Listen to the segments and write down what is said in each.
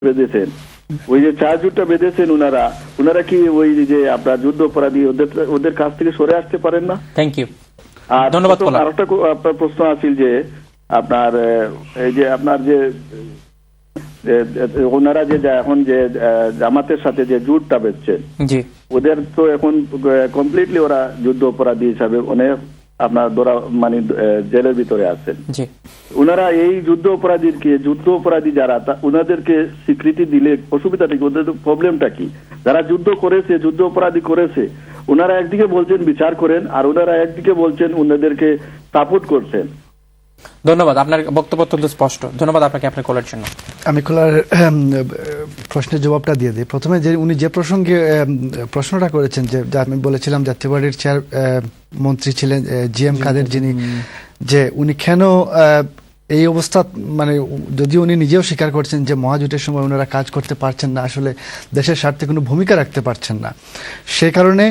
বেঁধেছেন, ওই যে 4 জোটটা বেঁধেছেন ওনারা কি ওই যে আপনার যুদ্ধ অপরাধী ওদের কাছ থেকে সরে আসতে পারেন না? থ্যাংক ইউ, আর ধন্যবাদ। আরেকটা আপনার প্রশ্ন আছিল যে আপনার এই যে আপনার যে ওনারা যে এখন যে জামাতের সাথে যে জোটটা বেঁধেছেন, জি, ওদের তো এখন কমপ্লিটলি ওরা যুদ্ধ অপরাধী হিসাবে অনেক আপনার মানে জেলের ভিতরে আছেন। জি, ওনারা এই যুদ্ধ অপরাধী যারা ওনাদেরকে স্বীকৃতি দিলে অসুবিধাটা কি? ওদের প্রবলেমটা কি? যারা যুদ্ধ অপরাধী করেছে, ওনারা একদিকে বলছেন বিচার করেন, আর ওনারা একদিকে বলছেন ওনাদেরকে সাপোর্ট করছেন। ধন্যবাদ, আপনার বক্তব্য অত্যন্ত স্পষ্ট। ধন্যবাদ আপনাকে আপনার কলার জন্য। আমি কলার প্রশ্নের জবাবটা দিয়ে দিই। প্রথমে যে উনি যে প্রসঙ্গে প্রশ্নটা করেছেন, যে আমি বলেছিলাম জাতীয় পার্টির চেয়ার মন্ত্রী ছিলেন জিএম কাদের, যিনি যে উনি কেন এই অবস্থা, মানে যদিও উনি নিজেও স্বীকার করছেন যে মহাজোটের সময় ওনারা কাজ করতে পারছেন না, আসলে দেশের স্বার্থে কোনো ভূমিকা রাখতে পারছেন না, সে কারণে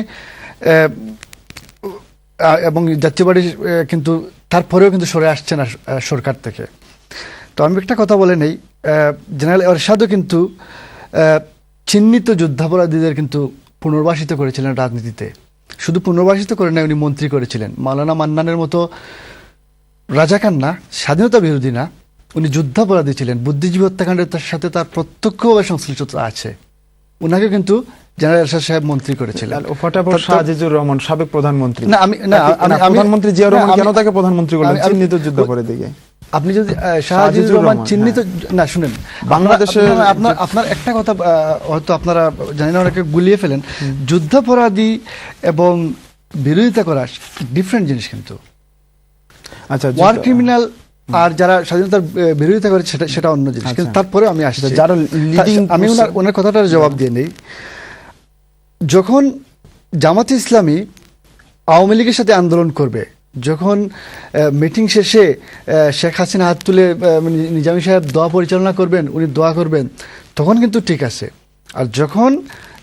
এবং জাতীয় পার্টি কিন্তু তারপরেও কিন্তু সরে আসছে না সরকার থেকে। তো আমি একটা কথা বলে নেই, জেনারেল এরশাদও কিন্তু চিহ্নিত যুদ্ধাপরাধীদের কিন্তু পুনর্বাসিত করেছিলেন রাজনীতিতে। শুধু পুনর্বাসিত করে না, উনি মন্ত্রী করেছিলেন। মাওলানা মান্নানের মতো রাজাকার না, স্বাধীনতা বিরোধী না, উনি যুদ্ধাপরাধী ছিলেন। বুদ্ধিজীবী হত্যাকাণ্ডের সাথে তার প্রত্যক্ষভাবে সংশ্লিষ্টতা আছে। উনাকে কিন্তু জেনারেল এরশাদ সাহেব মন্ত্রী করেছিলেন। আজিজুর রহমান সাবেক প্রধানমন্ত্রী, না আমি প্রধানমন্ত্রী জিয়া রহমান কেন তাকে প্রধানমন্ত্রী করলেন? চিহ্নিত যুদ্ধাপরাধীকে আপনি যদি শাহজিজুর রহমান চিহ্নিত না, শুনেন, বাংলাদেশে আপনার একটা কথা হয়তো আপনারা জানি না, অনেকে গুলিয়ে ফেলেন। যুদ্ধাপরাধী এবং বিরোধিতা করা ডিফারেন্ট জিনিস কিন্তু। আচ্ছা, ওয়ার ক্রিমিনাল আর যারা স্বাধীনতার বিরোধিতা করে সেটা অন্য জিনিস। কিন্তু তারপরে আমি আসছি, যারা লিডিং, আমি ওনার কথাটার জবাব দিয়ে নেই। যখন জামাত ইসলামী আওয়ামী লীগের সাথে আন্দোলন করবে, যখন মিটিং শেষে শেখ হাসিনা হাত তুলে নিজামী সাহেব দোয়া পরিচালনা করবেন, উনি দোয়া করবেন, তখন কিন্তু ঠিক আছে। আর যখন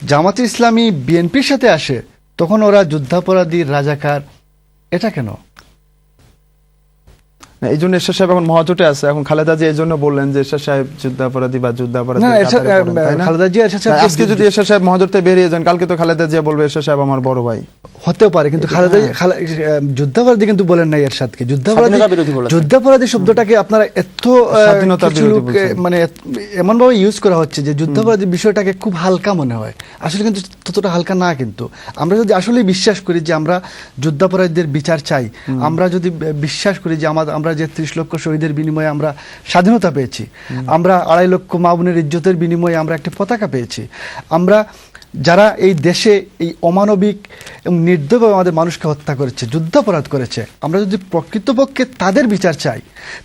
জামাত ইসলামী বিএনপির সাথে আসে, তখন ওরা যুদ্ধাপরাধী, রাজাকার। এটা কেন? এই জন্য এরশাদ সাহেব এখন মহাজোটে আছে। এখন খালেদা জিয়া এই জন্য বললেন যে এরশাদ সাহেব যুদ্ধাপরাধী বা যুদ্ধাপরাধী। খালেদা জিয়া আজকে যদি এরশাদ সাহেব মহাজোটে বেরিয়ে যান, কালকে তো খালেদা জিয়া বলবে এরশাদ সাহেব আমার বড় ভাই। হতেও পারে, কিন্তু খালেদা যুদ্ধাপরাধী কিন্তু বলেন নাই এরশাদকে। যুদ্ধাপরাধী শব্দটাকে আপনারা এত মানে এমন ভাবে ইউজ করা হচ্ছে যে যুদ্ধাপরাধী বিষয়টাকে খুব হালকা মনে হয়। আসলে কিন্তু ততটা হালকা না। কিন্তু আমরা যদি আসলে বিশ্বাস করি যে আমরা যুদ্ধাপরাধীদের বিচার চাই, আমরা যদি বিশ্বাস করি যে আমরা যে 30 লক্ষ শহীদের বিনিময়ে আমরা স্বাধীনতা পেয়েছি, আমরা 2.5 লক্ষ মা বোনের ইজ্জতের বিনিময়ে আমরা একটা পতাকা পেয়েছি, আমরা যারা এই দেশে এই অমানবিক এবং নির্দয়ভাবে আমাদের মানুষকে হত্যা করেছে, যুদ্ধাপরাধ করেছে, আমরা যদি প্রকৃতপক্ষে তাদের বিচার চাই,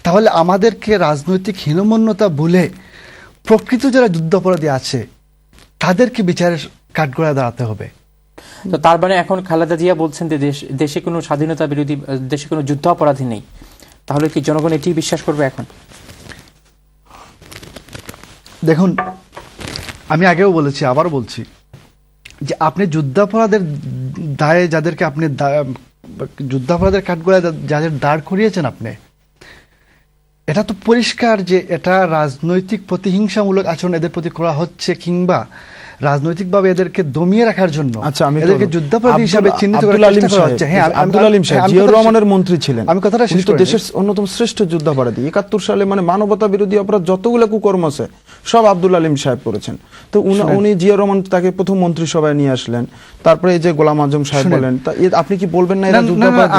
তাহলে আমাদেরকে রাজনৈতিক হীনমন্যতা ভুলে প্রকৃত যারা যুদ্ধাপরাধী আছে তাদেরকে বিচারের কাঠগড়ায় দাঁড়াতে হবে। তো তার মানে এখন খালেদা জিয়া বলছেন যে দেশে কোনো স্বাধীনতা বিরোধী, দেশে কোনো যুদ্ধাপরাধী নেই। তাহলে কি জনগণ এটি বিশ্বাস করবে এখন? দেখুন, আমি আগেও বলেছি, আবারও বলছি, যে আপনি যুদ্ধাপরাধের দায়ে যাদেরকে আপনি যুদ্ধাপরাধের কাঠগড়ায় যাদের দাঁড় করিয়েছেন, আপনি এটা তো পরিষ্কার যে এটা রাজনৈতিক প্রতিহিংসামূলক আচরণ এদের প্রতি করা হচ্ছে, কিংবা রাজনৈতিকভাবে এদেরকে দমিয়ে রাখার জন্য এদেরকে যুদ্ধাপরাধী হিসেবে চিহ্নিত করা হচ্ছে। হ্যাঁ, আব্দুল আলীম সাহেব জিয়াউর রহমানের মন্ত্রী ছিলেন। আমি কথাটা শেষ করি। দেশের অন্যতম শ্রেষ্ঠ যুদ্ধাপরাধী 71 সালে, মানে মানবতা বিরোধী অপরাধ যতগুলো কুকর্ম আছে সব আব্দুল আলীম সাহেব করেছেন। তো উনি জিয়াউর রহমান তাকে প্রথম মন্ত্রিসভায় নিয়ে আসলেন। তারপরে এই যে গোলাম আজম সাহেব বলেন, আপনি কি বলবেন না এরা যুদ্ধাপরাধী?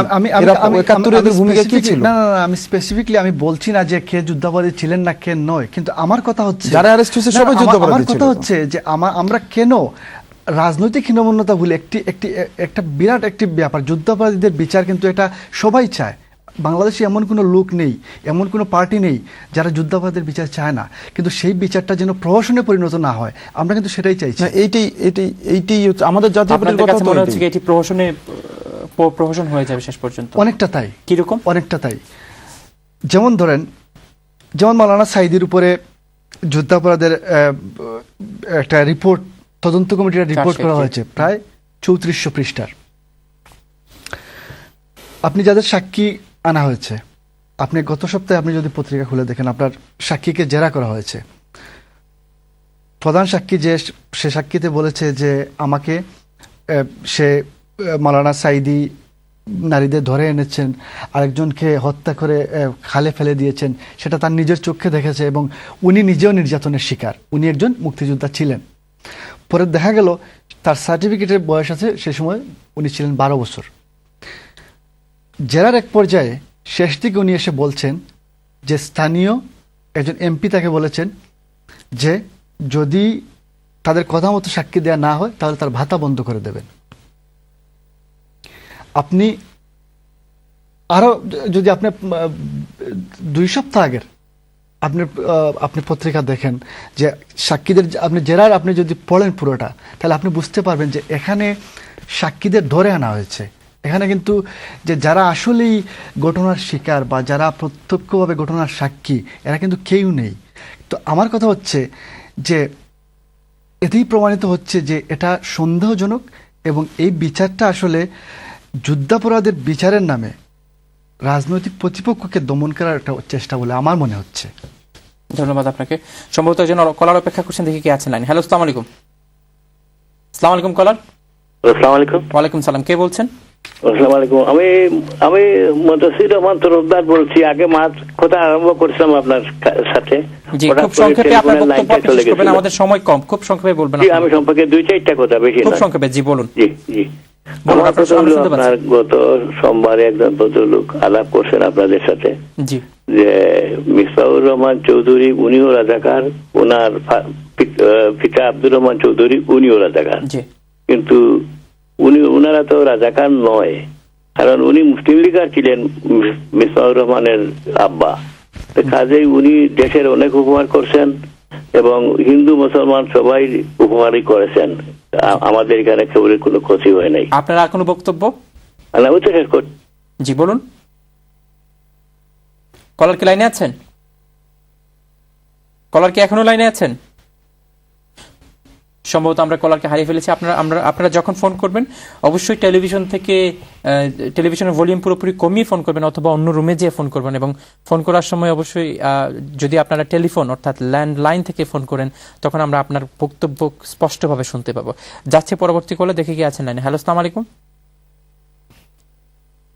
একাত্তরের ভূমিকা কি ছিল? না, আমি স্পেসিফিকলি আমি বলছি না যে কে যুদ্ধাপরাধী ছিলেন না কে নয়, কিন্তু আমার কথা হচ্ছে যারা অ্যারেস্ট হয়েছে সবাই যুদ্ধাপরাধী ছিল। আমার কথা হচ্ছে যে আমরা কেন রাজনৈতিক হীনমন্যতা ভুলে একটা বিরাট একটি ব্যাপার, যুদ্ধাপরাধীদের বিচার কিন্তু এটা সবাই চায়। বাংলাদেশে এমন কোনো লোক নেই, এমন কোনো পার্টি নেই যারা যুদ্ধাপরাধীদের বিচার চায় না, কিন্তু সেই বিচারটা যেন প্রহসনে পরিণত না হয়, আমরা কিন্তু সেটাই চাইছি। এইটাই আমাদের জাতীয় পার্টির কথা। মনে হচ্ছে এটি প্রহসন হয়ে যাবে শেষ পর্যন্ত। অনেকটা তাই। কিরকম? অনেকটা তাই। যেমন ধরেন, যেমন মাওলানা সাঈদীর উপরে যুদ্ধাপরাধের একটা রিপোর্ট, তদন্ত কমিটির রিপোর্ট করা হয়েছে প্রায় 3400 পৃষ্ঠার। আপনি যাদের সাক্ষী আনা হয়েছে, আপনি গত সপ্তাহে আপনি যদি পত্রিকা খুলে দেখেন, আপনার সাক্ষীকে জেরা করা হয়েছে, প্রধান সাক্ষী যে সে সাক্ষীতে বলেছে যে আমাকে সে মাওলানা সাইদি নারীদের ধরে এনেছেন, আরেকজনকে হত্যা করে খালে ফেলে দিয়েছেন, সেটা তার নিজের চোখে দেখেছে এবং উনি নিজেও নির্যাতনের শিকার। উনি একজন মুক্তিযোদ্ধা ছিলেন। পরে দেখা গেল তার সার্টিফিকেটের বয়স আছে, সে সময় উনি ছিলেন 12 বছর। জেরার এক পর্যায়ে শেষ দিকে উনি এসে বলছেন যে স্থানীয় একজন এমপি তাকে বলেছেন যে যদি তাদের কথা মতো সাক্ষী দেওয়া না হয় তাহলে তার ভাতা বন্ধ করে দেবেন। আপনি আরো যদি আপনি 2 সপ্তাহ আগের আপনি পত্রিকা দেখেন যে সাক্ষীদের আপনি জেরার আপনি যদি পড়েন পুরোটা, তাহলে আপনি বুঝতে পারবেন যে এখানে সাক্ষীদের ধরে আনা হয়েছে। এখানে কিন্তু যে যারা আসলেই ঘটনার শিকার বা যারা প্রত্যক্ষভাবে ঘটনার সাক্ষী, এরা কিন্তু কেউ নেই। তো আমার কথা হচ্ছে যে এতেই প্রমাণিত হচ্ছে যে এটা সন্দেহজনক এবং এই বিচারটা আসলে যুদ্ধাপরাধের বিচারের নামে রাজনৈতিক প্রতিপক্ষকে দমন করার একটা চেষ্টা বলে আমার মনে হচ্ছে। ধন্যবাদ আপনাকে। সম্ভবত একজন কলার অপেক্ষা করছেন, দেখি কে আছেন লাইন। হ্যালো, আসসালামু আলাইকুম। আসসালামু আলাইকুম কলার। আসসালামু আলাইকুম। ওয়ালাইকুম সালাম, কে বলছেন? আসসালামু আলাইকুম। আমি মুতাসির রহমান তরফদার বলছি। আগে কথা আরম্ভ করেছিলাম আপনার সাথে। জি, খুব সংক্ষেপে আপনার বক্তব্য শেষ করবেন, আমাদের সময় কম, খুব সংক্ষেপে বলবেন। জি, আমি সম্পর্কে 2-4টা কথা, বেশি না, খুব সংক্ষেপে। জি বলুন। জি জি। আপনার গত সোমবারে একজন ভদ্রলোক আলাপ করছেন আপনাদের সাথে, জি, যে মিসবাহুর রহমান চৌধুরী উনিও রাজাকার, ওনার পিতা আব্দুর রহমান চৌধুরী উনিও রাজাকার। জি, কিন্তু ওনারা তো রাজাকার নয়, কারণ উনি মুসলিম লীগার ছিলেন, মিসবাহুর রহমানের আব্বা। কাজেই উনি দেশের অনেক উপকার করছেন এবং হিন্দু মুসলমান সবাই উপকারই করেছেন। আমাদের এখানে কেবলের কোনো ক্ষতি হয় নাই। আপনার আর কোনো বক্তব্য? জি বলুন। কলার কি লাইনে আছেন? কলার কি এখনো লাইনে আছেন? সম্ভবত আমরা কলারকে হারিয়ে ফেলেছি। আপনারা যখন ফোন করবেন অবশ্যই টেলিভিশনের ভলিউম পুরোপুরি কমিয়ে ফোন করবেন অথবা অন্য রুমে যেয়ে ফোন করবেন, এবং ফোন করার সময় অবশ্যই যদি আপনারা টেলিফোন অর্থাৎ ল্যান্ডলাইন থেকে ফোন করেন তখন আমরা আপনার বক্তব্য স্পষ্টভাবে শুনতে পাবো। যাচ্ছে পরবর্তী কলে, দেখে কি আছেন লাইনে। হ্যালো, আসসালামু আলাইকুম।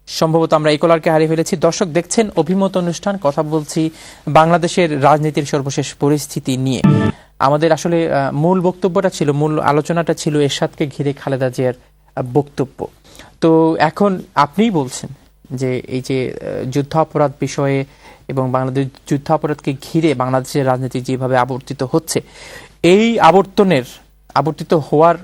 সম্ভবত আমরা এই কলারকে হারিয়ে ফেলেছি। দর্শক দেখছেন অভিমত অনুষ্ঠান, কথা বলছি বাংলাদেশের রাজনীতির সর্বশেষ পরিস্থিতি নিয়ে। আমাদের আসলে মূল বক্তব্যটা ছিল, মূল আলোচনাটা ছিল এরশাদকে ঘিরে খালেদা জিয়ার বক্তব্য। তো এখন আপনিই বলছেন যে এই যে যুদ্ধাপরাধ বিষয়ে এবং বাংলাদেশ যুদ্ধাপরাধকে ঘিরে বাংলাদেশের রাজনীতি যেভাবে আবর্তিত হচ্ছে, এই আবর্তিত হওয়ার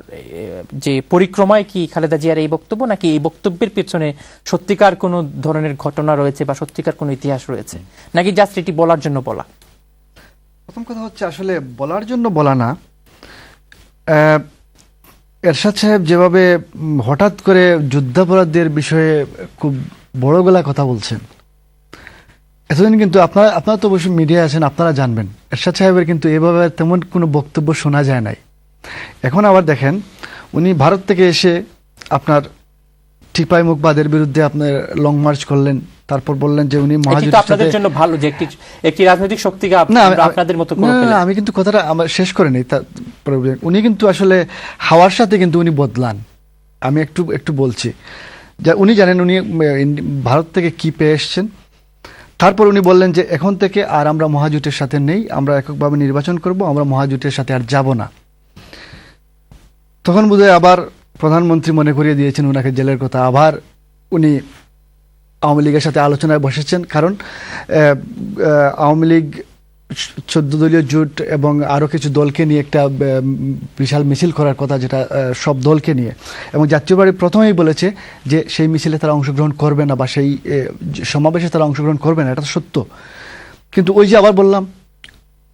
যে পরিক্রমায় কি খালেদা জিয়ার এই বক্তব্য, নাকি এই বক্তব্যের পেছনে সত্যিকার কোনো ধরনের ঘটনা রয়েছে বা সত্যিকার কোনো ইতিহাস রয়েছে, নাকি জাস্ট এটি বলার জন্য বলা? প্রথম কথা হচ্ছে আসলে বলার জন্য বলা না। এরশাদ সাহেব যেভাবে হঠাৎ করে যুদ্ধাপরাধের বিষয়ে খুব বড় গলা কথা বলছেন, এতদিন কিন্তু আপনারা তো অবশ্যই মিডিয়ায় আছেন, আপনারা জানবেন এরশাদ সাহেবের কিন্তু এভাবে তেমন কোনো বক্তব্য শোনা যায় নাই। এখন আবার দেখেন উনি ভারত থেকে এসে আপনার টিপাই মুখবাদের বিরুদ্ধে আপনার লং মার্চ করলেন, তারপর বললেন যে উনি আপনাদের জন্য ভালো যে একটি রাজনৈতিক শক্তিকে আপনাদের মতো করে ফেলেন। আমি কিন্তু কথাটা আমার শেষ করে নেই। উনি কিন্তু আসলে হাওয়ার সাথে কিন্তু উনি বদলান। আমি একটু বলছি যে উনি জানেন উনি ভারত থেকে কি পেয়ে এসছেন। তারপর উনি বললেন যে এখন থেকে আর আমরা মহাজোটের সাথে নেই, আমরা এককভাবে নির্বাচন করব, আমরা মহাজোটের সাথে আর যাব না। তখন বোধহয় আবার প্রধানমন্ত্রী মনে করিয়ে দিয়েছেন ওনাকে জেলের কথা, আবার উনি আওয়ামী লীগের সাথে আলোচনায় বসেছেন। কারণ আওয়ামী লীগ 14 দলীয় জোট এবং আরও কিছু দলকে নিয়ে একটা বিশাল মিছিল করার কথা, যেটা সব দলকে নিয়ে, এবং জাতীয় পার্টি প্রথমেই বলেছে যে সেই মিছিলে তারা অংশগ্রহণ করবে না বা সেই সমাবেশে তারা অংশগ্রহণ করবে না, এটা তো সত্য। কিন্তু ওই যে আবার বললাম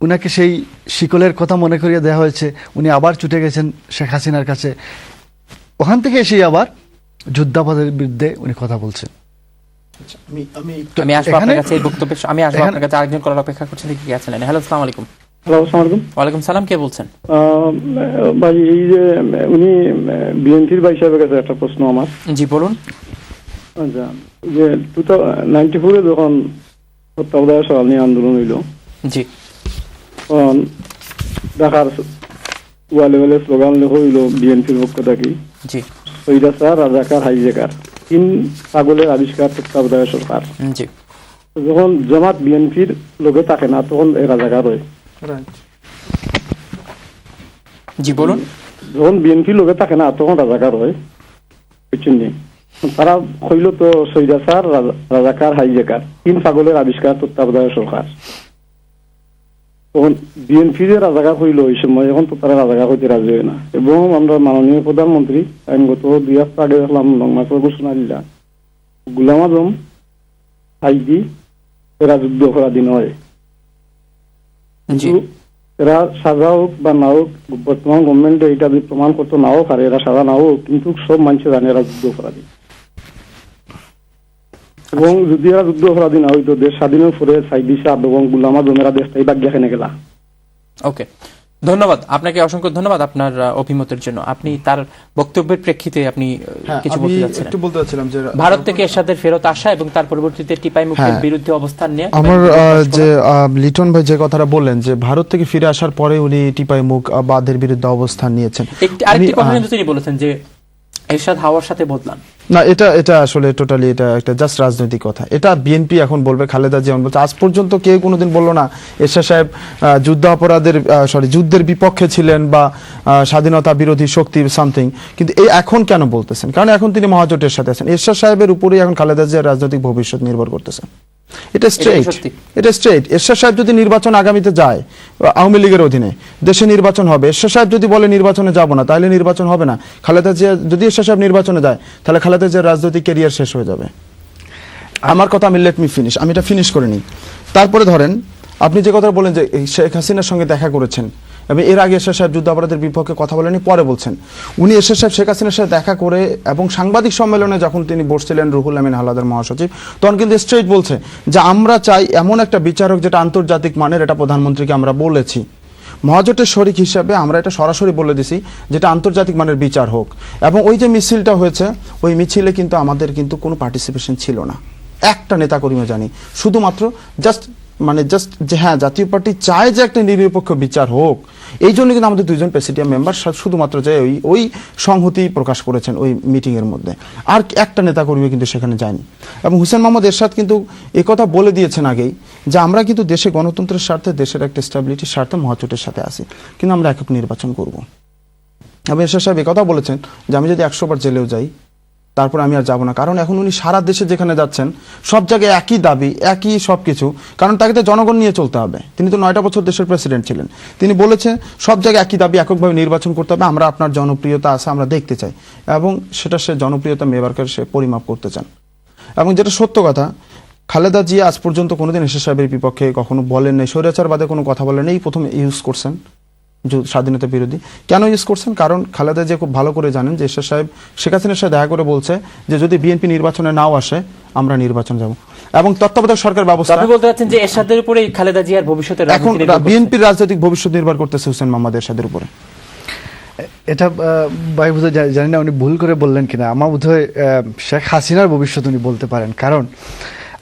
উনাকে সেই শিকলের কথা মনে করিয়ে দেওয়া হয়েছে, উনি আবার ছুটে গেছেন শেখ হাসিনার কাছে, ওখান থেকে এসেই আবার যুদ্ধাপরাধের বিরুদ্ধে উনি কথা বলছেন। আমি আসবো আপনার কাছে এই বক্তব্যে, আমি আসবো আপনার কাছে। আরেকজন কলার অপেক্ষা করছেন, কি আছেন? হ্যালো, আসসালামু আলাইকুম। হ্যালো, আসসালামু আলাইকুম। ওয়ালাইকুম সালাম, কে বলছেন? ভাই এই যে উনি বিএনপির ভাই সাহেবের কাছে একটা প্রশ্ন আমার। জি বলুন। আচ্ছা, যে 1994 যখন তত্ত্বাবধায়ক সরকার নিয়ে আন্দোলন হইল, জি, ঢাকার ওয়ালে ওয়ালে স্লোগান লেখা হইল বিএনপির পক্ষ থেকে, জি সৈরাচার রাজাকার হাইজেকার, তিন পাগলের আবিষ্কার তত্ত্বাবধায়ক সরকার। জি যখন জামাত বিএনপির লোকে থাকে না তখন এই রাজাকার হয়, জি বলুন। যখন বিএনপির লোকে থাকে না তখন রাজাকার হয়, বুঝছেন নি? তারা হইল তো সৈরাচার রাজাকার হাইজেকার, তিন পাগলের আবিষ্কার তত্ত্বাবধায়ক সরকার। তখন বিএনপি যে রাজাকার হইল ওই সময়, এখন তো তারা রাজাকার হইতে রাজি হয় না। এবং আমরা মাননীয় প্রধানমন্ত্রী গত 2 হপ্তাহ আগে দেখলাম নংমাসের ঘোষণা দিলা গোলাম আজম আইডি এরা যুদ্ধ অপরাধী নয়, জি কিন্তু এরা সাজা হোক বা না হোক, বর্তমান গভর্নমেন্ট এটা যদি প্রমাণ করতে নাও পারে, এরা সাজা নাও হোক, কিন্তু সব মানুষে জানে এরা যুদ্ধ অপরাধী। এবং যদি এরা যুদ্ধ অপরাধী না হইতো, দেশ স্বাধীনের পরে সাইদি সাহেব এবং গোলাম আজম এরা দেশটাই বাগ্যা খেনে গেলা। ওকে, ধন্যবাদ আপনাকে, অসংখ্য ধন্যবাদ আপনার অভিমতের জন্য। আপনি তার বক্তব্যের প্রেক্ষিতে আপনি কিছু বলতে যাচ্ছেন? একটু বলতে চাচ্ছিলাম যে ভারত থেকে এরশাদের ফেরত আসা এবং তার পরবর্তীতে টিপাই মুক্তের বিরুদ্ধে অবস্থান নিয়ে আমার যে লিটন ভাই যে কথাটা বললেন যে ভারত থেকে ফিরে আসার পরে উনি টিপাই মুখ বাঁধের বিরুদ্ধে অবস্থান নিয়েছেন। আরেকটি কথা কিন্তু তিনি বলেছেন যে এরশাদ হাওয়ার সাথে বদলান। না, এটা আসলে টোটালি এটা একটা জাস্ট রাজনৈতিক কথা। এটা বিএনপি এখন বলবে, খালেদা জিয়া বলছে। আজ পর্যন্ত কেউ কোনোদিন বললো না এরশাদ সাহেব যুদ্ধের বিপক্ষে ছিলেন বা স্বাধীনতা বিরোধী শক্তি সামথিং। কিন্তু এই এখন কেন বলতেছেন? কারণ এখন তিনি মহাজোটের সাথে আছেন। এরশাদ সাহেবের উপরেই এখন খালেদা জিয়ার রাজনৈতিক ভবিষ্যৎ নির্ভর করতেছে। এটা স্ট্রেট। এরশাদ সাহেব যদি নির্বাচন আগামীতে যায় আওয়ামী লীগের অধীনে, দেশে নির্বাচন হবে, এরশাদ সাহেব যদি বলে নির্বাচনে যাব না, তাহলে নির্বাচন হবে না। খালেদা জিয়া যদি এরশাদ সাহেব নির্বাচনে যায়, তাহলে খালেদা জিয়ার রাজনৈতিক ক্যারিয়ার শেষ হয়ে যাবে। আমার কথা আমি আমি এটা ফিনিশ করে নিই। তারপরে ধরেন আপনি যে কথা বলেন যে শেখ হাসিনার সঙ্গে দেখা করেছেন এবং এর আগে এরশাদ সাহেব যুদ্ধাপরাধের বিপক্ষে কথা বলেনি, পরে বলছেন। উনি এরশাদ সাহেব শেখ হাসিনার সাথে দেখা করে এবং সাংবাদিক সম্মেলনে যখন তিনি বসছিলেন রুহুল আমিন হাওলাদার মহাসচিব, তখন কিন্তু স্ট্রেট বলছে যে আমরা চাই এমন একটা বিচারক যেটা আন্তর্জাতিক মানের। এটা প্রধানমন্ত্রীকে আমরা বলেছি, মহাজোটের শরিক হিসাবে আমরা এটা সরাসরি বলে দিছি যেটা আন্তর্জাতিক মানের বিচার হোক। এবং ওই যে মিছিলটা হয়েছে, ওই মিছিলে কিন্তু আমাদের কিন্তু কোনো পার্টিসিপেশন ছিল না, একটা নেতাকর্মীও জানি, শুধুমাত্র জাস্ট যে হ্যাঁ জাতীয় পার্টি চায় যে একটা নিরপেক্ষ বিচার হোক, এই জন্য কিন্তু আমাদের 2জন প্রেসিডিয়াম মেম্বার শুধুমাত্র যে ওই সংহতি প্রকাশ করেছেন ওই মিটিং এর মধ্যে, আর একটা নেতাকর্মী কিন্তু সেখানে যায়নি। এবং হুসেন মোহাম্মদ এরশাদ কিন্তু একথা বলে দিয়েছেন আগেই যে আমরা কিন্তু দেশে গণতন্ত্রের স্বার্থে, দেশের একটা স্টেবিলিটির স্বার্থে মহাজোটের সাথে আছি, কিন্তু আমরা একক নির্বাচন করব। এবং এরশাদ সাহেব একথা বলেছেন যে আমি যদি 100 বার জেলেও যাই তারপর আমি আর যাব না। কারণ এখন উনি সারা দেশে যেখানে যাচ্ছেন সব জায়গায় একই দাবি, একই সবকিছু, কারণ তাকে তো জনগণ নিয়ে চলতে হবে। তিনি তো 9টা বছর দেশের প্রেসিডেন্ট ছিলেন। তিনি বলেছেন সব জায়গায় একই দাবি, এককভাবে নির্বাচন করতে হবে, আমরা আপনার জনপ্রিয়তা আছে আমরা দেখতে চাই, এবং সেটা সে জনপ্রিয়তা মেবারকে সে পরিমাপ করতে চান। এবং যেটা সত্য কথা, খালেদা জিয়া আজ পর্যন্ত কোনোদিন এরশাদ সাহেবের বিপক্ষে কখনো বলেন নাই, স্বৈরাচারবাদে কোনো কথা বলেন নাই। এই প্রথম ইউজ করছেন স্বাধীনতা বিরোধী। কেন ইউজ করছেন? কারণ খালেদা জিয়া খুব ভালো করে জানেন যে এরশাদ সাহেব শেখ হাসিনার সাথে দেখা করে বলছে যে যদি বিএনপি নির্বাচনে নাও আসে আমরা নির্বাচন যাব। এবং তত্ত্বাবধায়ক সরকার ব্যবস্থা, আপনি বলতে চাচ্ছেন যে এরশাদের উপরে খালেদা জিয়ার ভবিষ্যতের এখন বিএনপির রাজনৈতিক ভবিষ্যৎ নির্ভর করতেছে হুসেন মোহাম্মদ এরশাদের উপরে। এটা ভাই বোধহয় জানি না উনি ভুল করে বললেন কিনা, আমার বোধহয় শেখ হাসিনার ভবিষ্যৎ উনি বলতে পারেন। কারণ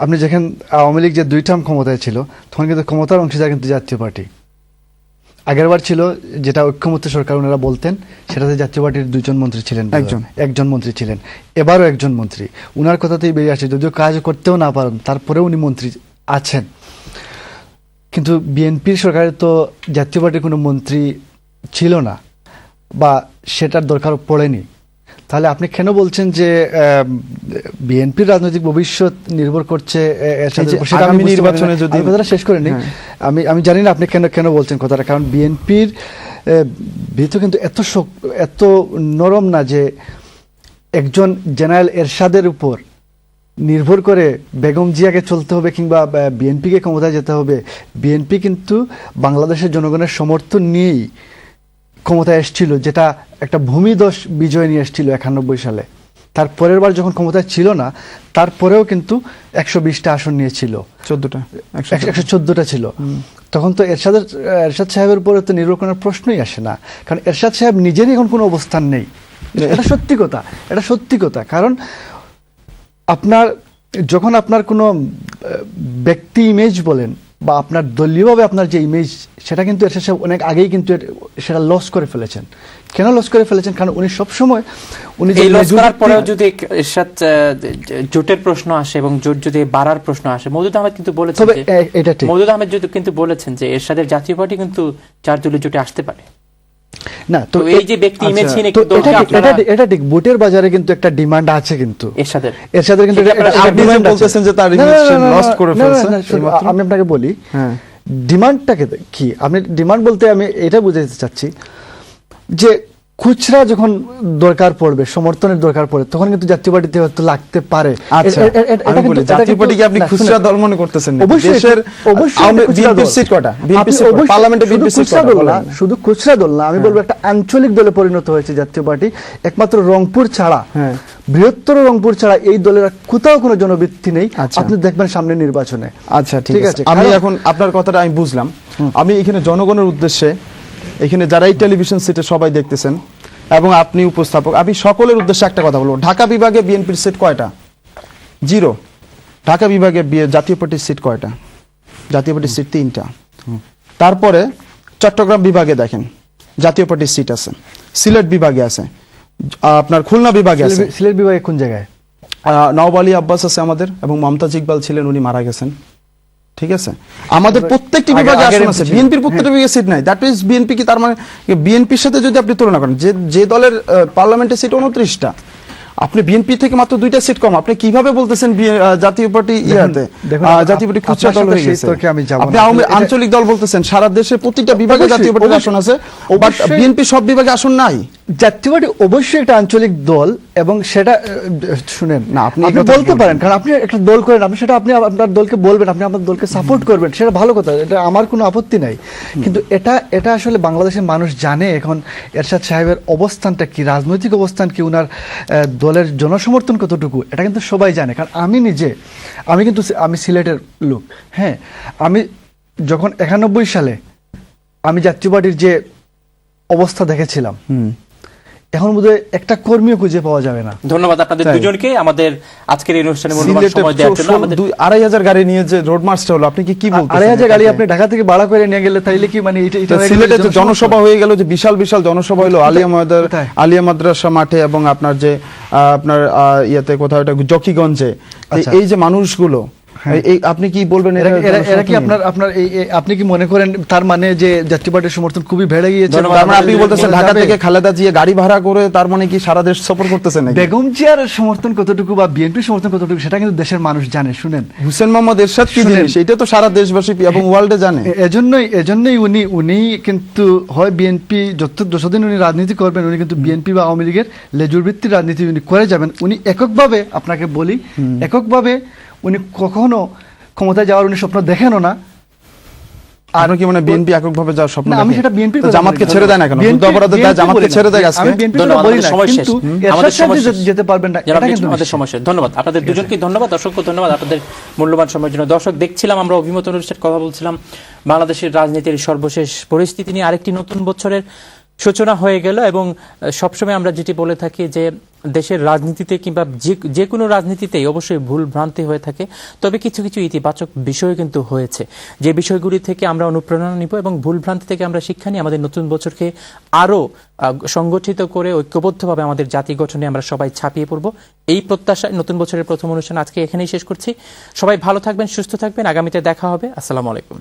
আপনি যেখানে আওয়ামী লীগ যে 2 টার্ম ক্ষমতায় ছিল, তখন কিন্তু ক্ষমতার অংশীদার কিন্তু জাতীয় পার্টি। আগেরবার ছিল যেটা ঐক্যমত্য সরকার ওনারা বলতেন, সেটাতে জাতীয় পার্টির 2জন মন্ত্রী ছিলেন, একজন মন্ত্রী ছিলেন। এবারও একজন মন্ত্রী, উনার কথাতেই বেরিয়ে আসে, যদিও কাজ করতেও না পারেন তারপরেও উনি মন্ত্রী আছেন। কিন্তু বিএনপির সরকারে তো জাতীয় পার্টির কোনো মন্ত্রী ছিল না বা সেটার দরকার পড়েনি। তাহলে আপনি কেন বলছেন যে বিএনপির রাজনৈতিক ভবিষ্যৎ নির্ভর করছে নির্বাচনে? যদি কথাটা শেষ করে নিই, আমি জানি না আপনি কেন বলছেন কথাটা। কারণ বিএনপির ভিতর কিন্তু এত নরম না যে একজন জেনারেল এরশাদের উপর নির্ভর করে বেগম জিয়াকে চলতে হবে কিংবা বিএনপিকে ক্ষমতায় যেতে হবে। বিএনপি কিন্তু বাংলাদেশের জনগণের সমর্থন নিয়েই ক্ষমতায় এসেছিল, যেটা একটা ভূমিদশ বিজয় নিয়ে এসেছিল 91 সালে। তার পরের বার যখন ক্ষমতায় ছিল না, তারপরেও কিন্তু 120টা আসন নিয়েছিল, 114টা ছিল। তখন তো এরশাদ সাহেবের উপরে তো নির্ভর করার প্রশ্নই আসে না, কারণ এরশাদ সাহেব নিজেরই এখন কোনো অবস্থান নেই। এটা সত্যি কথা। কারণ যখন আপনার কোনো ব্যক্তি ইমেজ বলেন বা আপনার দলীয়ভাবে আপনার যে ইমেজ, সেটা কিন্তু এরশাদ সাহেব অনেক আগেই কিন্তু সেটা লস করে ফেলেছেন। কেন লস করে ফেলেছেন? কারণ উনি সবসময় উনি এই লস করার পরেও যদি এরশাদ জোটের প্রশ্ন আসে এবং জোট যদি বাড়ার প্রশ্ন আসে, মওদুদ আহমেদ কিন্তু বলেছেন, তবে এটা ঠিক, মওদুদ আহমেদ কিন্তু বলেছেন যে এরশাদের জাতীয় পার্টি কিন্তু 4 দলীয় জোটে আসতে পারে না। তো এই যে ব্যক্তি ইমেজ নিয়ে তো এটা ঠিক, ভোটের বাজারে কিন্তু একটা ডিমান্ড আছে, কিন্তু এরশাদের কিন্তু আপনি যে বলতেছেন যে তার ইমেজ লস করে ফেলছে, আমি আপনাকে বলি ডিমান্ডটাকে কি। আপনি ডিমান্ড বলতে আমি এটা বুঝাতে চাচ্ছি যে খুচরা যখন দরকার পড়বে, সমর্থনের দরকার পড়ে, তখন কিন্তু জাতীয় পার্টিতে হয়তো লাগতে পারে। আচ্ছা, আমি বলি জাতীয় পার্টিকে আপনি খুচরা দল মনে করতেছেন না? দেশের বিএনপির সিট কটা, বিএনপির সিট পার্লামেন্টে, বিএনপির সিট কটা? শুধু খুচরা দল না, আমি বলবো একটা আঞ্চলিক দলে পরিণত হয়েছে জাতীয় পার্টি। একমাত্র রংপুর ছাড়া, বৃহত্তর রংপুর ছাড়া এই দলের কোথাও কোনো জনভিত্তি নেই। আপনি দেখবেন সামনে নির্বাচনে। আচ্ছা, ঠিক আছে, আমি এখন আপনার কথাটা আমি বুঝলাম। আমি এখানে জনগণের উদ্দেশ্যে, এখানে যারা এই টেলিভিশন সিটে সবাই দেখতেছেন এবং আপনি উপস্থাপক, আমি সকলের উদ্দেশ্যে একটা কথা বলবো। ঢাকা বিভাগে বিএনপির সিট কয়টা? 0। ঢাকা বিভাগে জাতীয় পার্টির সিট কয়টা? জাতীয় পার্টির সিট 3টা। তারপরে চট্টগ্রাম বিভাগে দেখেন জাতীয় পার্টির সিট আছে, সিলেট বিভাগে আছে, আপনার খুলনা বিভাগে আছে। সিলেট বিভাগে কোন জায়গায়? নওয়াব আলী আব্বাস আছে আমাদের, এবং মমতাজ ইকবাল ছিলেন, উনি মারা গেছেন। ঠিক আছে, আমাদের প্রত্যেকটি বিভাগে আসন আছে, বিএনপির প্রত্যেকটি বিভাগে সিট নাই। দ্যাট মিন্স বিএনপি কি, তার মানে বিএনপির সাথে যদি আপনি তুলনা করেন, যে দলের পার্লামেন্টের সিট 29টা, আপনি বিএনপি থেকে মাত্র 2টা সিট কম, আপনি কিভাবে বলতেছেন জাতীয় পার্টি জাতীয় পার্টি খুচরা দল হয়ে গেছে? আপনি আঞ্চলিক দল বলতেছেন, সারা দেশে প্রতিটা বিভাগে জাতীয় পার্টির আসন আছে, বাট বিএনপি সব বিভাগে আসন নাই। জাতীয় পার্টি অবশ্যই একটা আঞ্চলিক দল, এবং সেটা শুনেন না, আপনি বলতে পারেন, কারণ আপনি একটা দল করেন, আপনি সেটা আপনি আপনার দলকে বলবেন, আপনি আপনার দলকে সাপোর্ট করবেন, সেটা ভালো কথা, এটা আমার কোনো আপত্তি নাই। কিন্তু এটা আসলে বাংলাদেশের মানুষ জানে এখন এরশাদ সাহেবের অবস্থানটা কি, রাজনৈতিক অবস্থান কি, উনার দলের জনসমর্থন কতটুকু, এটা কিন্তু সবাই জানে। কারণ আমি সিলেটের লোক। হ্যাঁ, আমি যখন 91 সালে আমি জাতীয় পার্টির যে অবস্থা দেখেছিলাম, এখন বোধহয় একটা কর্মীও খুঁজে পাওয়া যাবে না। ধন্যবাদ আপনাদের দুজনকে আমাদের আজকের এই অনুষ্ঠানে মূল্যবান সময় দেওয়ার জন্য। আমাদের 2,500 গাড়ি নিয়ে যে রোড মার্চটা হলো, আপনি কি বলতেছেন? 2,500 গাড়ি আপনি ঢাকা থেকে ভাড়া করে নিয়ে গেলে তাইলে কি মানে এটা সিলেটে যে জনসভা হয়ে গেল, যে বিশাল বিশাল জনসভা হলো আলিয়া মাদ্রাসা মাঠে, এবং আপনার যে আপনার ইয়াতে কোথাও এটা জকিগঞ্জে, এই যে মানুষগুলো, আপনি কি বলবেন এরা কি আপনার আপনি কি মনে করেন তার মানে যে জাতীয় পার্টির সমর্থন খুবই বেড়ে গিয়েছে? তার মানে আপনি বলতেছেন ঢাকা থেকে খালেদা জিয়া গাড়ি ভাড়া করে তার মানে কি সারা দেশ সফর করতেছেন নাকি? বেগম জিয়ার সমর্থন কতটুকু বা বিএনপির সমর্থন কতটুকু সেটা কিন্তু দেশের মানুষ জানে। শুনেন, হুসেন মোহাম্মদ এরশাদ কি জিনিস, এটা তো সারা দেশবাসী এবং ওয়ার্ল্ডে জানে। এজন্যই উনি কিন্তু হয় বিএনপি যতদিন উনি রাজনীতি করবেন, উনি কিন্তু বিএনপি বা আওয়ামী লীগের লেজুর ভিত্তিক রাজনীতি উনি করে যাবেন। উনি এককভাবে, আপনাকে বলি, এককভাবে উনি কখনো ক্ষমতায় যাওয়ার উনি স্বপ্ন দেখেনও না। আর কি মানে বিএনপি এককভাবে যাওয়ার স্বপ্ন? আমি সেটা বিএনপি জামাতকে ছেড়ে দেয় না কেন? যুদ্ধ অপরাধে জামাতকে ছেড়ে দেয় আজকে। আমি বিএনপি বলি না, কিন্তু আমাদের সময় যেতে পারবেন না, এটা কিন্তু আমাদের সমস্যা। ধন্যবাদ আপনাদের দুজনকে, ধন্যবাদ দর্শককে, ধন্যবাদ আপনাদের মূল্যবান সময়ের জন্য। দর্শক দেখছিলাম আমরা অভিমত অনুষ্ঠানে কথা বলছিলাম বাংলাদেশের রাজনীতির সর্বশেষ পরিস্থিতি নিয়ে। আরেকটি নতুন বছরের সূচনা হয়ে গেল, এবং সবসময় আমরা যেটি বলে থাকি যে দেশের রাজনীতিতে কিংবা যে কোনো রাজনীতিতেই অবশ্যই ভুল ভ্রান্তি হয়ে থাকে, তবে কিছু কিছু ইতিবাচক বিষয় কিন্তু হয়েছে, যে বিষয়গুলি থেকে আমরা অনুপ্রেরণা নিব এবং ভুল ভ্রান্তি থেকে আমরা শিক্ষা নিয়ে আমাদের নতুন বছরকে আরো সংগঠিত করে ঐক্যবদ্ধভাবে আমাদের জাতি গঠনে আমরা সবাই ছাপিয়ে পড়ব, এই প্রত্যাশায় নতুন বছরের প্রথম অনুষ্ঠান আজকে এখানেই শেষ করছি। সবাই ভালো থাকবেন, সুস্থ থাকবেন, আগামীতে দেখা হবে। আসসালামু আলাইকুম।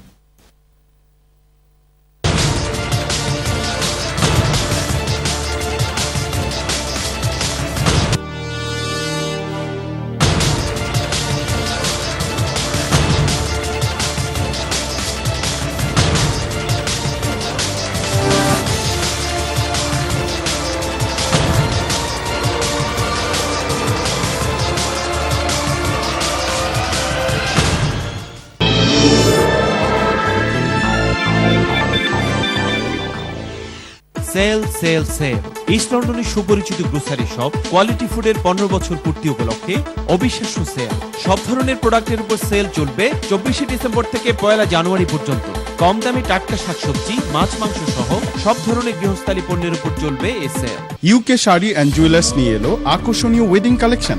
সেল সেল সেল ইস্ট লন্ডনের সুপরিচিত গ্রোসারি শপ কোয়ালিটি ফুডের 15 বছর পূর্তি উপলক্ষে অবিশ্বাস্য সেল। সব ধরনের প্রোডাক্টের উপর সেল চলবে 24 ডিসেম্বর থেকে 1 জানুয়ারি পর্যন্ত। কম দামে টাটকা শাকসবজি, মাছ, মাংস সহ সব ধরনের গৃহস্থালী পণ্যের উপর চলবে এই sale. UK sari and jewellers নিয়ে এলো আকর্ষণীয় ওয়েডিং কালেকশন,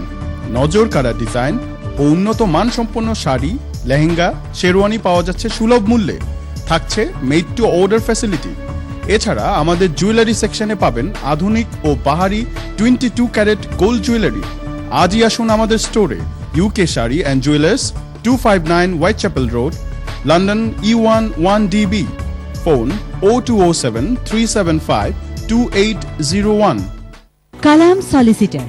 নজর কাড়া ডিজাইন ও উন্নত মানসম্পন্ন শাড়ি, লেহেঙ্গা, শেরওয়ানি পাওয়া যাচ্ছে সুলভ মূল্যে। থাকছে মেড টু অর্ডার ফ্যাসিলিটি। এছাড়া আমাদের জুয়েলারি সেকশনে পাবেন আধুনিক ও বাহারি 22 ক্যারেট গোল্ড জুয়েলারি। আজই আসুন আমাদের স্টোরে। UK sari and jewellers, 259 Whitechapel road, London E1 1DB। Phone 0207 375 2801। Kalam solicitor.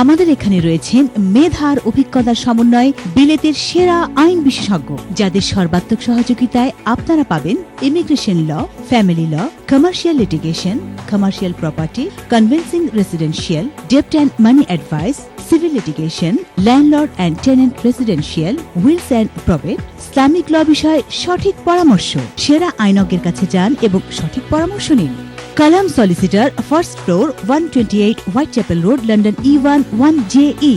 আমাদের এখানে রয়েছেন মেধার অভিজ্ঞতার সমন্বয়ে বিলেতের সেরা আইন বিশেষজ্ঞ, যাদের সর্বাত্মক সহযোগিতায় আপনারা পাবেন immigration law, family law, commercial litigation, commercial property, conveyancing residential, ডেপ্ট and money advice, civil litigation, landlord and tenant residential, wills and probate, Islamic law বিষয়ে সঠিক পরামর্শ। সেরা আইনজ্ঞের কাছে যান এবং সঠিক পরামর্শ নিন। Kalam Solicitor, first floor, 128 Whitechapel Road, London E1 1JE.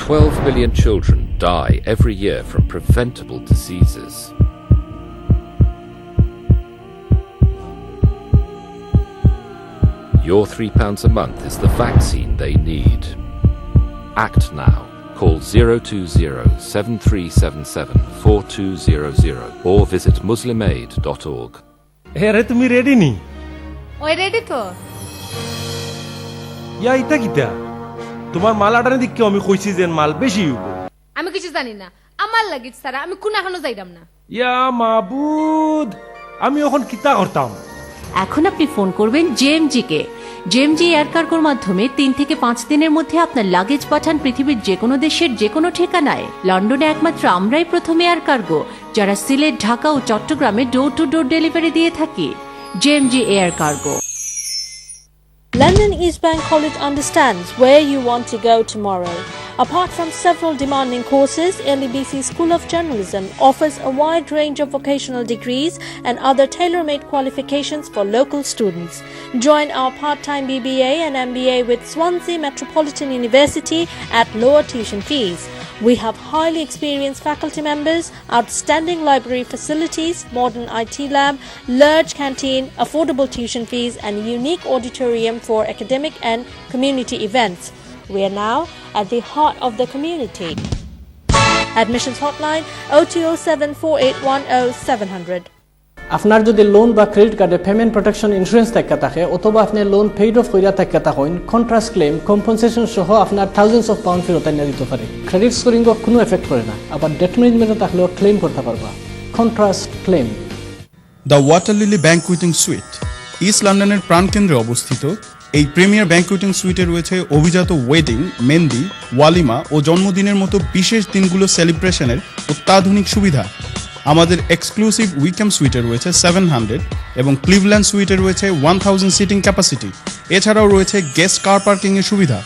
12 million children die every year from preventable diseases. Your £3 a month is the vaccine they need. Act now. Call 020-7377-4200 or visit muslimaid.org. Here তুমি ready নি? ওই ready তো। ইয়া ইতা কিতা? তোমার মাল আডারে দিকে আমি কইছি যে মাল বেশি হইব। আমি কিছু জানি না, আমার লাগি সারা আমি কোন এখনো যাইতাম না। ইয়া মাবুদ, আমি এখন কিতা করতাম? এখন আপনি ফোন করবেন জেএমজি কে। জেএমজি এয়ার কার্গোর মাধ্যমে 3 থেকে 5 দিনের মধ্যে আপনার লাগেজ পাঠান পৃথিবীর যে কোনো দেশের যে কোনো ঠিকানায়। লন্ডনে একমাত্র আমরাই প্রথম এয়ার কার্গো যারা সিলেট, ঢাকা ও চট্টগ্রামে ডোর টু ডোর ডেলিভারি দিয়ে থাকি। JMG air cargo. London East Bank College understands where you want to go tomorrow. Apart from several demanding courses, LEBC School of Journalism offers a wide range of vocational degrees and other tailor-made qualifications for local students. Join our part-time BBA and MBA with Swansea Metropolitan University at lower tuition fees. We have highly experienced faculty members, outstanding library facilities, modern IT lab, large canteen, affordable tuition fees and unique auditorium for academic and community events. We are now at the heart of the community. Admissions hotline 0207 4810 700. আপনার যদি loan বা credit কার্ডে payment protection insurance থাকে অথবা আপনি loan paid of কইরা থাকেন, contrast claim compensation সহ আপনার থাউজেন্ডস অফ পাউন্ড ফেরত এনে দিতে পারে। ক্রেডিট স্কোরিং কোনো এফেক্ট করে না, আবার ডেট ম্যানেজমেন্টে থাকলেও ক্লেম করতে পারবা। Contrast claim. The Water Lily Banqueting Suite East লন্ডনের প্রাণকেন্দ্রে অবস্থিত। এই প্রিমিয়ার ব্যাংকুয়েটিং সুইটে রয়েছে অভিজাত ওয়েডিং, মেহেন্দি, ওয়ালিমা ও জন্মদিনের মতো বিশেষ দিনগুলো সেলিব্রেশনের অত্যাধুনিক সুবিধা। আমাদের এক্সক্লুসিভ উইকেন্ড সুইটে রয়েছে 700 এবং ক্লিভল্যান্ড সুইটে রয়েছে 1000 সিটিং ক্যাপাসিটি। এছাড়াও রয়েছে গেস্ট কার পার্কিং এর সুবিধা।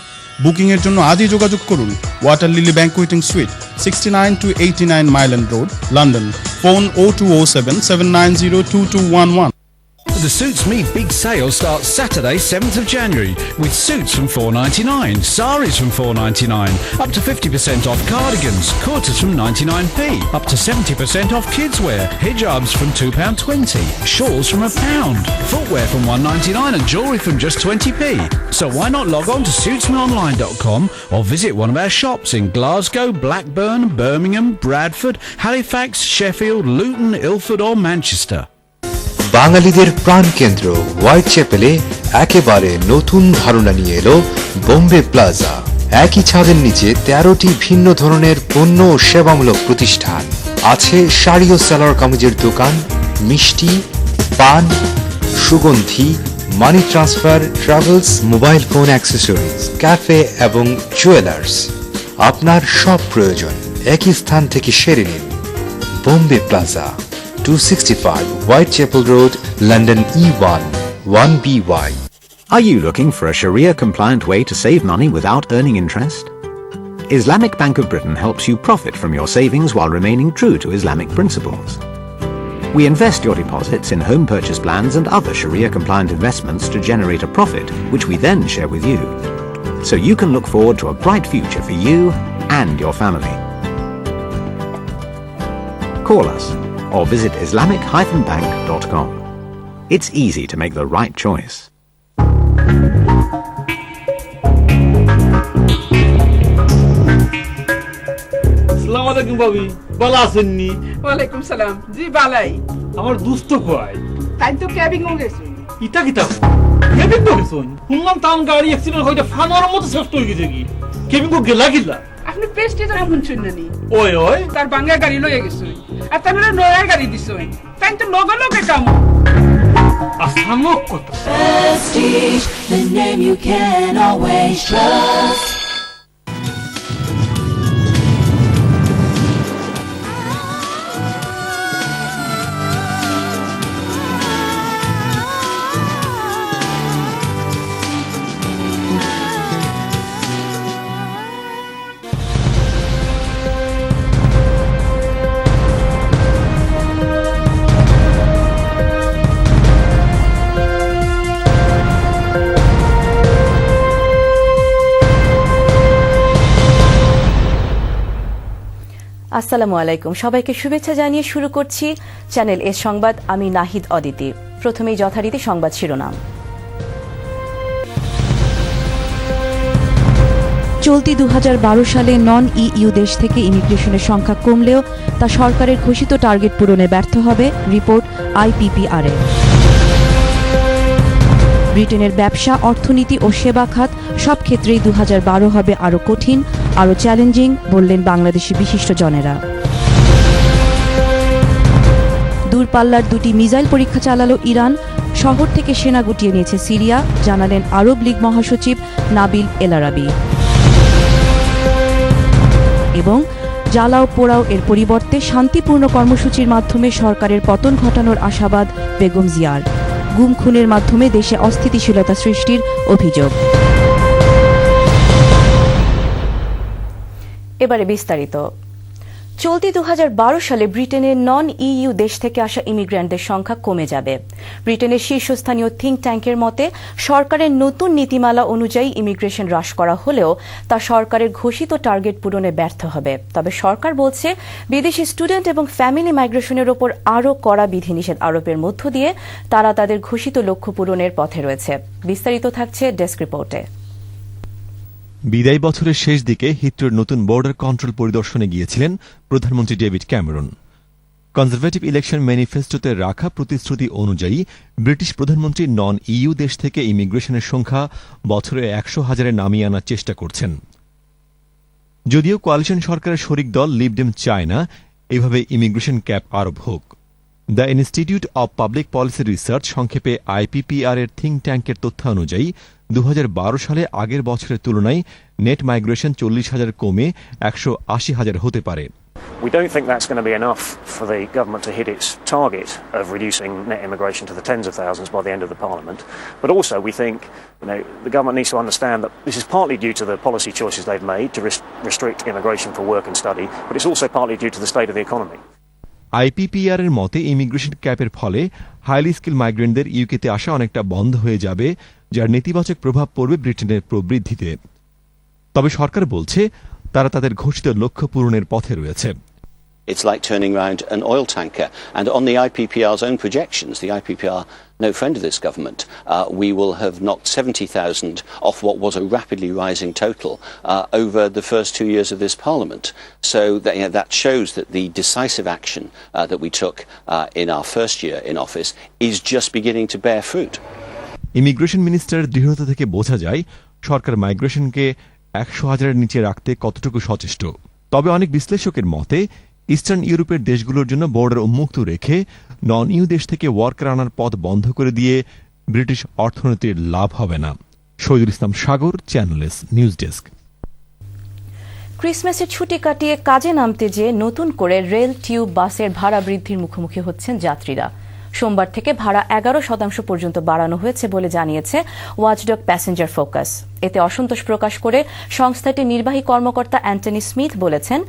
বুকিং এর জন্য আজই যোগাযোগ করুন। Water Lily Banqueting Suite, 69 to 89 Myland Road, London. Phone 0207 790 2211. The Suits Me big sale starts Saturday 7th of January with suits from $4.99, saris from $4.99, up to 50% off cardigans, kurtas from 99p, up to 70% off kidswear, hijabs from £2.20, shawls from £1, footwear from $1.99 and jewellery from just 20p. So why not log on to suitsmeonline.com or visit one of our shops in Glasgow, Blackburn, Birmingham, Bradford, Halifax, Sheffield, Luton, Ilford or Manchester. বাঙালিদের প্রাণকেন্দ্র white চ্যাপেলে একেবারে নতুন ধারণা নিয়ে এলো Bombay plaza. একই ছাদের নিচে 13টি ভিন্ন ধরনের পণ্য ও সেবামূলক প্রতিষ্ঠান আছে। শাড়ি ও সালোয়ার কামিজের দোকান, মিষ্টি, পান, সুগন্ধি, money transfer, travels, mobile phone accessories, cafe এবং জুয়েলার্স। আপনার সব প্রয়োজন একই স্থান থেকে সেরে নিন। Bombay plaza, 265 Whitechapel Road, London E1 1BY. Are you looking for a Sharia-compliant way to save money without earning interest? Islamic Bank of Britain helps you profit from your savings while remaining true to Islamic principles. We invest your deposits in home purchase plans and other Sharia-compliant investments to generate a profit, which we then share with you. So you can look forward to a bright future for you and your family. Call us or visit islamic-bank.com. It's easy to make the right choice. আলাইকুম ভাবি, ভালো আছেননি? ওয়ালাইকুম সালাম। জি বালাই। আমার দুস্থ কয় তাই তো ক্যাবিং হয়ে গেছে। ইটা কিতা কেবিন তো গেছুন, শুনলাম তাম গাড়ি অ্যাক্সিডেন্ট হইতে ফানোর মতো সেফট হয়ে গেছে কি কেবিন কো গেলা গিলা আপনি প্রেস্টিজের শুনছেন নানি? ওই ওই তার বাঙ্গা গাড়ি লয়ে গেছে আর তার মানে নয়া গাড়ি দিছে তাই তো লগে লগে কাম আসামক কথা। Prestige, the name you can always trust. আসসালামু আলাইকুম, সবাইকে শুভেচ্ছা জানিয়ে শুরু করছি চ্যানেল এস সংবাদ। আমি নাহিদ অদিতি। প্রথমেই যথারীতি সংবাদ শিরোনাম। চলতি 2012 সালে নন ইইউ দেশ থেকে ইমিগ্রেশনের সংখ্যা কমলেও তা সরকারের ঘোষিত টার্গেট পূরণে ব্যর্থ হবে, রিপোর্ট আইপিপিআর এর। ব্রিটেনের ব্যবসা, অর্থনীতি ও সেবা খাত সব ক্ষেত্রেই 2012 হবে আরও কঠিন, আরও চ্যালেঞ্জিং, বললেন বাংলাদেশি বিশিষ্টজনেরা। দূরপাল্লার দুটি মিসাইল পরীক্ষা চালালো ইরান, শহর থেকে সেনা গুটিয়ে নিয়েছে সিরিয়া, জানালেন আরব লীগ মহাসচিব নাবিল এল আরাবি। এবং জ্বালাও পোড়াও এর পরিবর্তে শান্তিপূর্ণ কর্মসূচির মাধ্যমে সরকারের পতন ঘটানোর আশাবাদ বেগম জিয়ার। গুম খুনের মাধ্যমে দেশে অস্থিতিশীলতা সৃষ্টির অভিযোগ। এবারে বিস্তারিত। চলতি 2012 সালে ব্রিটেনের নন ইইউ দেশ থেকে আসা ইমিগ্রেন্টদের সংখ্যা কমে যাবে। ব্রিটেনের শীর্ষস্থানীয় থিঙ্ক ট্যাঙ্কের মতে সরকারের নতুন নীতিমালা অনুযায়ী ইমিগ্রেশন হ্রাস করা হলেও তা সরকারের ঘোষিত টার্গেট পূরণে ব্যর্থ হবে। তবে সরকার বলছে বিদেশি স্টুডেন্ট এবং ফ্যামিলি মাইগ্রেশনের ওপর আরও কড়া বিধিনিষেধ আরোপের মধ্য দিয়ে তারা তাদের ঘোষিত লক্ষ্য পূরণের পথে রয়েছে। বিস্তারিত থাকছে ডেস্ক রিপোর্টে। বিদায়ী বছরের শেষ দিকে হিথ্রোর নতুন বর্ডার কন্ট্রোল পরিদর্শনে গিয়েছিলেন প্রধানমন্ত্রী ডেভিড ক্যামেরন। কনজারভেটিভ ইলেকশন ম্যানিফেস্টোতে রাখা প্রতিশ্রুতি অনুযায়ী ব্রিটিশ প্রধানমন্ত্রী নন ইইউ দেশ থেকে ইমিগ্রেশনের সংখ্যা বছরে 100,000-এ নামিয়ে আনার চেষ্টা করছেন। যদিও কোয়ালিশন সরকারের শরিক দল লিব ডেম চায় না এভাবে ইমিগ্রেশন ক্যাপ আরোপ হোক। The institute of public policy research, সংক্ষেপে আইপিপিআর এর থিঙ্ক ট্যাঙ্কের তথ্য অনুযায়ী 2012 সালে আগের বছরের তুলনায় নেট মাইগ্রেশন 40,000 কমে 180,000 হতে পারে। We don't think that's going to be enough for the government to hit its target of reducing net immigration to the tens of thousands by the end of the Parliament. But also we think the government needs to understand that this is partly due to the policy choices they've made to restrict immigration for work and study, but it's also partly due to the state of the economy. আইপিপিআর এর মতে immigration ক্যাপের ফলে highly skill মাইগ্রেন্টদের ইউকেতে আসা অনেকটা বন্ধ হয়ে যাবে, যার নেতিবাচক প্রভাব পড়বে ব্রিটেনের প্রবৃদ্ধিতে। তবে সরকার বলছে তারা তাদের ঘোষিত লক্ষ্য পূরণের পথে রয়েছে। It's like turning around an oil tanker. And on the IPPR's own projections, the IPPR, no friend of this government, we will have knocked 70,000 off what was a rapidly rising total over the first 2 years of this Parliament. So that shows that the decisive action that we took in our first year in office is just beginning to bear fruit. Immigration মিনিস্টারের দৃঢ়তা থেকে বোঝা যায় সরকার মাইগ্রেশনকে 100,000-এর নিচে রাখতে কতটুকু সচেষ্ট। তবে অনেক বিশ্লেষকের মতে ইস্টার্ন ইউরোপের দেশগুলোর জন্য বর্ডার উন্মুক্ত রেখে নন ইউ দেশ থেকে ওয়ার্কার আনার পথ বন্ধ করে দিয়ে ব্রিটিশ অর্থনীতির লাভ হবে না। শহীদুল ইসলাম সাগর, চ্যানেলস নিউজ ডেস্ক। ক্রিসমাসের ছুটি কাটিয়ে কাজে নামতে যেয়ে নতুন করে রেল, টিউব, বাসের ভাড়া বৃদ্ধির মুখোমুখি হচ্ছেন যাত্রীরা। সোমবার থেকে ভাড়া 11% পর্যন্ত বাড়ানো হয়েছে বলে জানিয়েছে ওয়াচডগ প্যাসেঞ্জার ফোকাস। এতে অসন্তোষ প্রকাশ করে সংস্থাটির নির্বাহী কর্মকর্তা অ্যান্টনি স্মিথ বলেছেন,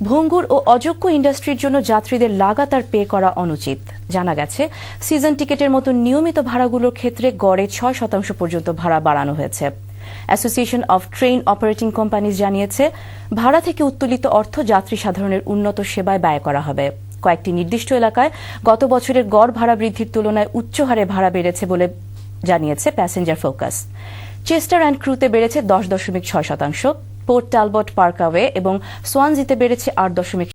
ভঙ্গুর ও অযোগ্য ইন্ডাস্ট্রির জন্য যাত্রীদের লাগাতার পে করা অনুচিত। জানা গেছে সিজন টিকেটের মতো নিয়মিত ভাড়াগুলোর ক্ষেত্রে গড়ে 6% পর্যন্ত ভাড়া বাড়ানো হয়েছে। Association of train operating companies জানিয়েছে, ভাড়া থেকে উত্তোলিত অর্থ যাত্রী সাধারণের উন্নত সেবায় ব্যয় করা হবে। কয়েকটি নির্দিষ্ট এলাকায় গত বছরের গড় ভাড়া বৃদ্ধির তুলনায় উচ্চ হারে ভাড়া বেড়েছে বলে জানিয়েছে প্যাসেঞ্জার ফোকাস। চেস্টার অ্যান্ড ক্রুতে বেড়েছে 10.6%, পোর্ট টালবট, পার্কওয়ে এবং সোয়ানজিতে বেড়েছে 8.7%।